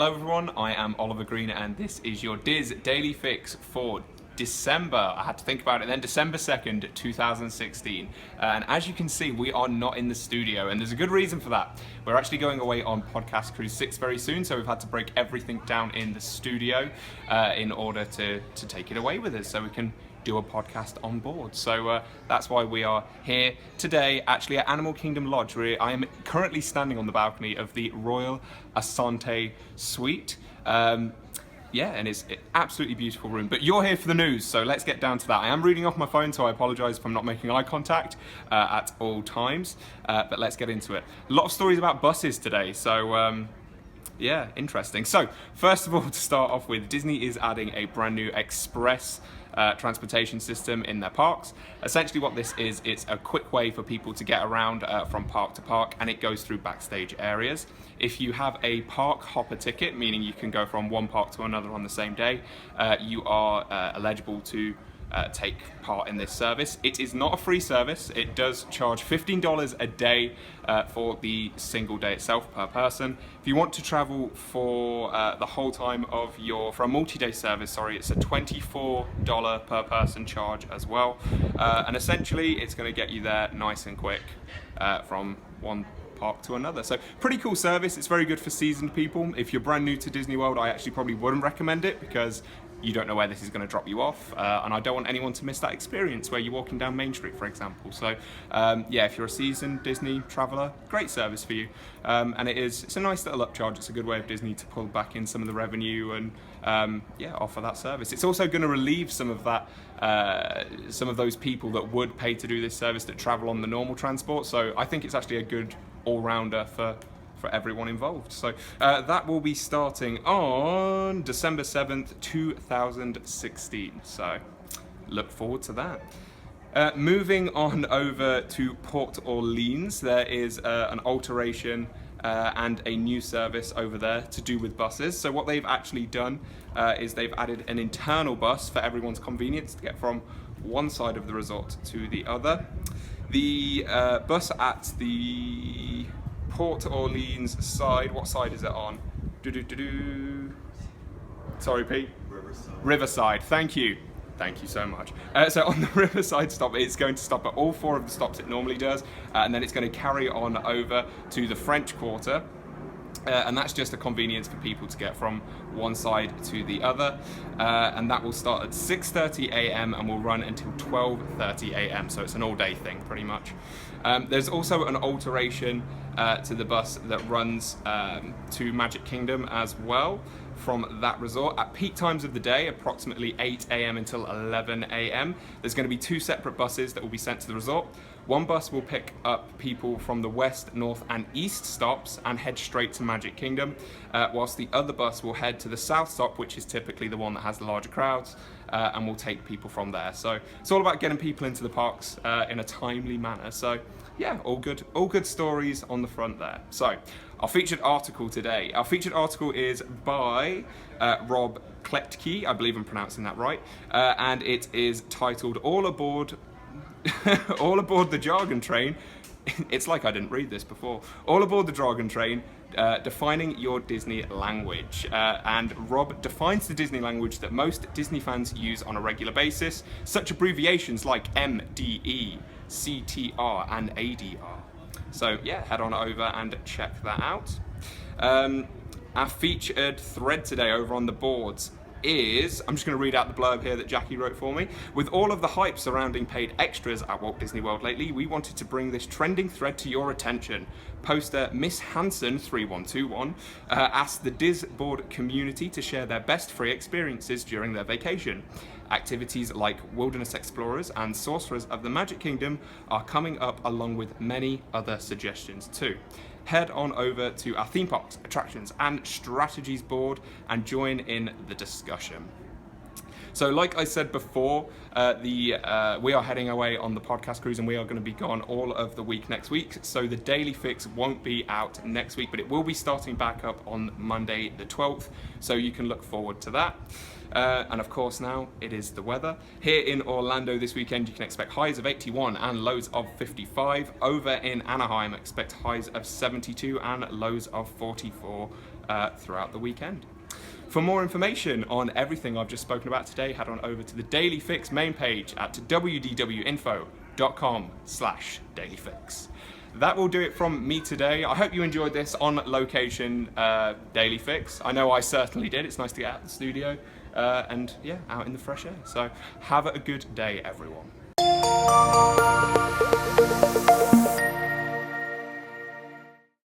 Hello everyone, I am Oliver Green and this is your Diz Daily Fix for December. I had to think about it then, December 2nd, 2016. And as you can see, we are not in the studio and there's a good reason for that. We're actually going away on Podcast Cruise 6 very soon, so we've had to break everything down in the studio in order to take it away with us so we can do a podcast on board. So that's why we are here today, actually at Animal Kingdom Lodge, where I am currently standing on the balcony of the Royal Asante Suite. And it's an absolutely beautiful room. But you're here for the news, so let's get down to that. I am reading off my phone, so I apologise if I'm not making eye contact at all times. But let's get into it. A lot of stories about buses today, so yeah, interesting. So, first of all, to start off with, Disney is adding a brand new express transportation system in their parks. Essentially what this is, it's a quick way for people to get around from park to park, and it goes through backstage areas. If you have a park hopper ticket, meaning you can go from one park to another on the same day, you are eligible to take part in this service. It is not a free service. It does charge $15 a day for the single day itself per person. If you want to travel for the whole time of for a multi-day service, it's a $24 per person charge as well. And essentially it's going to get you there nice and quick from one park to another. So pretty cool service. It's very good for seasoned people. If you're brand new to Disney World, I actually probably wouldn't recommend it because you don't know where this is going to drop you off, and I don't want anyone to miss that experience where you're walking down Main Street, for example. So yeah, if you're a seasoned Disney traveller, great service for you. And it's a nice little upcharge. It's a good way of Disney to pull back in some of the revenue and yeah, offer that service. It's also going to relieve some of those people that would pay to do this service that travel on the normal transport. So I think it's actually a good all-rounder for everyone involved. So that will be starting on December 7th, 2016. So look forward to that. Moving on over to Port Orleans, there is an alteration and a new service over there to do with buses. So what they've actually done is they've added an internal bus for everyone's convenience to get from one side of the resort to the other. The bus at the Port Orleans side, what side is it on? Sorry, Pete? Riverside, thank you. Thank you so much. So on the Riverside stop, it's going to stop at all 4 of the stops it normally does, and then it's going to carry on over to the French Quarter. And that's just a convenience for people to get from one side to the other, and that will start at 6:30 a.m. and will run until 12:30 a.m. so it's an all-day thing pretty much. There's also an alteration to the bus that runs to Magic Kingdom as well from that resort at peak times of the day, approximately 8 a.m. until 11 a.m. There's going to be 2 separate buses that will be sent to the resort. One bus will pick up people from the west, north and east stops and head straight to Magic Kingdom, whilst the other bus will head to the south stop, which is typically the one that has the larger crowds, and will take people from there. So it's all about getting people into the parks in a timely manner. So yeah, all good stories on the front there. So our featured article today. Our featured article is by Rob Kletke, I believe I'm pronouncing that right, and it is titled All Aboard the Jargon Train. It's like I didn't read this before. All Aboard the Jargon Train, defining your Disney language. And Rob defines the Disney language that most Disney fans use on a regular basis, such abbreviations like MDE, CTR and ADR. So yeah, head on over and check that out. Our featured thread today over on the boards is, I'm just going to read out the blurb here that Jackie wrote for me. With all of the hype surrounding paid extras at Walt Disney World lately, we wanted to bring this trending thread to your attention. Poster Miss Hanson 3121 asked the Diz board community to share their best free experiences during their vacation. Activities like Wilderness Explorers and Sorcerers of the Magic Kingdom are coming up, along with many other suggestions too. Head on over to our theme parks, attractions and strategies board and join in the discussion. So like I said before, we are heading away on the podcast cruise and we are going to be gone all of the week next week. So the Daily Fix won't be out next week, but it will be starting back up on Monday the 12th. So you can look forward to that. And of course now it is the weather. Here in Orlando this weekend you can expect highs of 81 and lows of 55. Over in Anaheim expect highs of 72 and lows of 44 throughout the weekend. For more information on everything I've just spoken about today, head on over to the Daily Fix main page at wdwinfo.com/dailyfix. That will do it from me today. I hope you enjoyed this on location Daily Fix. I know I certainly did. It's nice to get out of the studio and yeah, out in the fresh air. So have a good day, everyone.